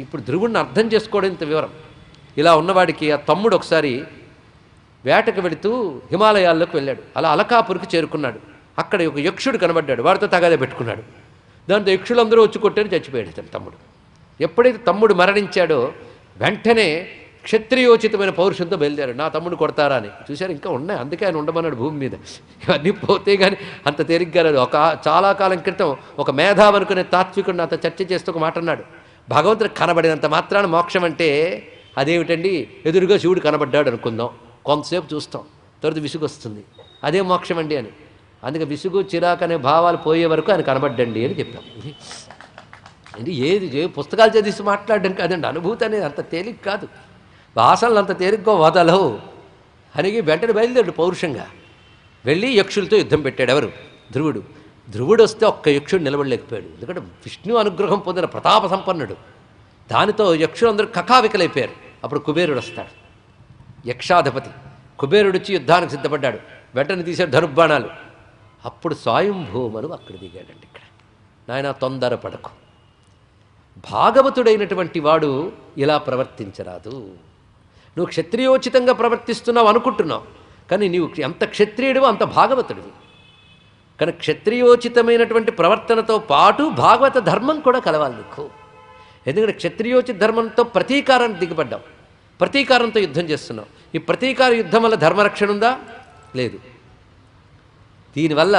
ఇప్పుడు ధ్రువుడిని అర్థం చేసుకోవడం ఇంత వివరం. ఇలా ఉన్నవాడికి ఆ తమ్ముడు ఒకసారి వేటకు వెళుతూ హిమాలయాల్లోకి వెళ్ళాడు. అలా అలకాపురికి చేరుకున్నాడు. అక్కడ ఒక యక్షుడు కనబడ్డాడు. వాడితో తగాదే పెట్టుకున్నాడు. దాంతో యక్షులందరూ వచ్చి కొట్టారు, చచ్చిపోయాడు అతను తమ్ముడు. ఎప్పుడైతే తమ్ముడు మరణించాడో వెంటనే క్షత్రియోచితమైన పౌరుషంతో బయలుదేరాడు. నా తమ్ముడు కొడతారా అని. చూశారు, ఇంకా ఉన్నాయి, అందుకే ఆయన ఉండమన్నాడు భూమి మీద. ఇవన్నీ పోతే కానీ అంత తేలిగ్గా రాదు. చాలా కాలం క్రితం ఒక మేధావి అనుకునే తాత్వికుడు నాతో చర్చ చేస్తూ ఒక మాట అన్నాడు. భగవంతుడు కనబడినంత మాత్రాన మోక్షం అంటే అదేమిటండి, ఎదురుగా శివుడు కనబడ్డాడు అనుకుందాం, కొంతసేపు చూస్తాం, తర్వాత విసుగు వస్తుంది, అదే మోక్షం అండి అని. అందుకే విసుగు చిరాకు అనే భావాలు పోయే వరకు ఆయన కనబడ్డండి అని చెప్పాం. ఇది ఏ పుస్తకాలు చదివి మాట్లాడడం కాదండి, అనుభూతి అనేది అంత తేలిక కాదు. వాసనలు అంత తేలిగ్గా వదలవు అని వెంటనే బయలుదేరాడు పౌరుషంగా. వెళ్ళి యక్షులతో యుద్ధం పెట్టాడు. ఎవరు? ధ్రువుడు. ధ్రువుడు వస్తే ఒక్క యక్షుడు నిలబడలేకపోయాడు. ఎందుకంటే విష్ణు అనుగ్రహం పొందిన ప్రతాప సంపన్నుడు. దానితో యక్షులందరూ కకావికలైపోయారు. అప్పుడు కుబేరుడు వస్తాడు, యక్షాధిపతి. కుబేరుడు వచ్చి యుద్ధానికి సిద్ధపడ్డాడు. వెంటనే తీశాడు ధనుర్బాణాలు. అప్పుడు స్వయంభూమను అక్కడ దిగాడండి. ఇక్కడ నాయన తొందరపడకు, భాగవతుడైనటువంటి వాడు ఇలా ప్రవర్తించరాదు. నువ్వు క్షత్రియోచితంగా ప్రవర్తిస్తున్నావు అనుకుంటున్నావు, కానీ నీవు ఎంత క్షత్రియుడివో అంత భాగవతుడివి. కానీ క్షత్రియోచితమైనటువంటి ప్రవర్తనతో పాటు భాగవత ధర్మం కూడా కలవాలి నీకు. ఎందుకంటే క్షత్రియోచిత ధర్మంతో ప్రతీకారాన్ని దిగబడ్డావు, ప్రతీకారంతో యుద్ధం చేస్తున్నావు. ఈ ప్రతీకార యుద్ధం వల్ల ధర్మరక్షణ ఉందా? లేదు. దీనివల్ల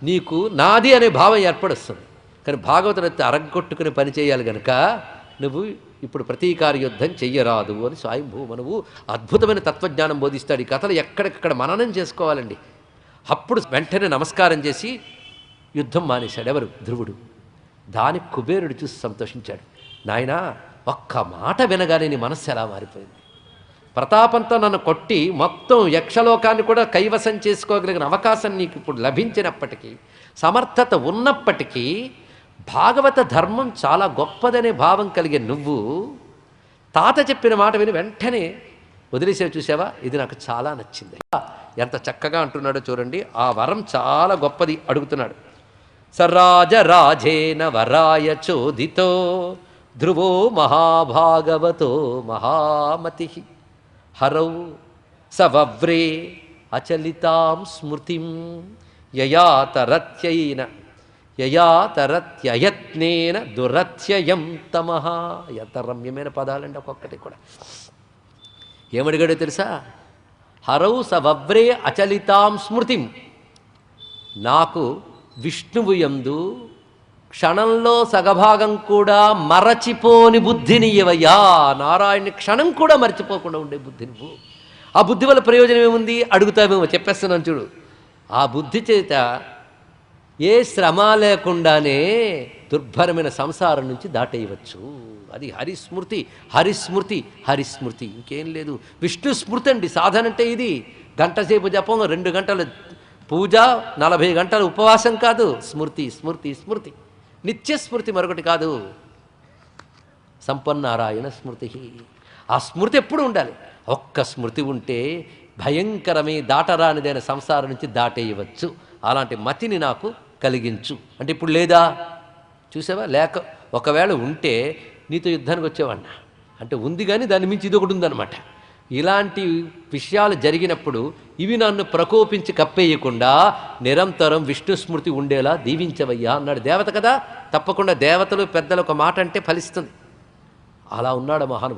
నీకు నాది అనే భావం ఏర్పడొస్తుంది. కానీ భాగవతుడు అయితే అరగొట్టుకుని పని చేయాలి కనుక నువ్వు ఇప్పుడు ప్రతీకార యుద్ధం చెయ్యరాదు అని స్వయంభూమనువు అద్భుతమైన తత్వజ్ఞానం బోధిస్తాడు. ఈ కథలు ఎక్కడికక్కడ మననం చేసుకోవాలండి. అప్పుడు వెంటనే నమస్కారం చేసి యుద్ధం మానేశాడు. ఎవరు? ధ్రువుడు. దానికి కుబేరుడు చూసి సంతోషించాడు. నాయనా, ఒక్క మాట వినగానే నీ మనస్సు ఎలా మారిపోయింది. ప్రతాపంతో నన్ను కొట్టి మొత్తం యక్షలోకాన్ని కూడా కైవసం చేసుకోగలిగిన అవకాశం నీకు ఇప్పుడు లభించినప్పటికీ, సమర్థత ఉన్నప్పటికీ భాగవత ధర్మం చాలా గొప్పదనే భావం కలిగే నువ్వు తాత చెప్పిన మాట విని వెంటనే వదిలేసే చూసావా, ఇది నాకు చాలా నచ్చింది. ఎంత చక్కగా అంటున్నాడో చూడండి. ఆ వరం చాలా గొప్పది అడుగుతున్నాడు. సరాజరాజేన వరాయ చోదితో ధ్రువో మహాభాగవతో మహామతి హరౌ సవవ్రే అచలితాం స్మృతిం యయాతరత్యయత్నేన దురత్యయం తమః. ఎంత రమ్యమైన పదాలండి ఒక్కొక్కటి కూడా. ఏమడిగాడో తెలుసా? హరౌ సవవ్రే అచలితాం స్మృతిం. నాకు విష్ణువు యందు క్షణంలో సగభాగం కూడా మరచిపోని బుద్ధిని ఇవయ్యా. నారాయణుని క్షణం కూడా మర్చిపోకుండా ఉండే బుద్ధి నువ్వు. ఆ బుద్ధి వల్ల ప్రయోజనం ఏముంది? అడుగుతామేమో, చెప్పేస్తున్నాను చూడు. ఆ బుద్ధి చేత ఏ శ్రమ లేకుండానే దుర్భరమైన సంసారం నుంచి దాటేయవచ్చు. అది హరిస్మృతి, హరిస్మృతి, హరిస్మృతి, ఇంకేం లేదు. విష్ణు స్మృతి అండి సాధన అంటే. ఇది గంటసేపు జపం, 2 గంటల పూజ, 40 గంటల ఉపవాసం కాదు. స్మృతి, స్మృతి, స్మృతి, నిత్యస్మృతి, మరొకటి కాదు. సంపన్నారాయణ స్మృతి. ఆ స్మృతి ఎప్పుడు ఉండాలి. ఒక్క స్మృతి ఉంటే భయంకరమే దాటరానిదైన సంసారం నుంచి దాటేయవచ్చు. అలాంటి మతిని నాకు కలిగించు అంటే ఇప్పుడు లేదా? చూసావా? లేక ఒకవేళ ఉంటే నీతో యుద్ధానికి వచ్చేవాడినా అంటే ఉంది, కానీ దాని మించి ఇది ఒకటి ఉందన్నమాట. ఇలాంటి విషయాలు జరిగినప్పుడు ఇవి నన్ను ప్రకోపించి కప్పేయకుండా నిరంతరం విష్ణు స్మృతి ఉండేలా దీవించవయ్యా అన్నాడు. దేవత కదా, తప్పకుండా దేవతలు పెద్దలు ఒక మాట అంటే ఫలిస్తుంది. అలా ఉన్నాడు మహానుభావుడు.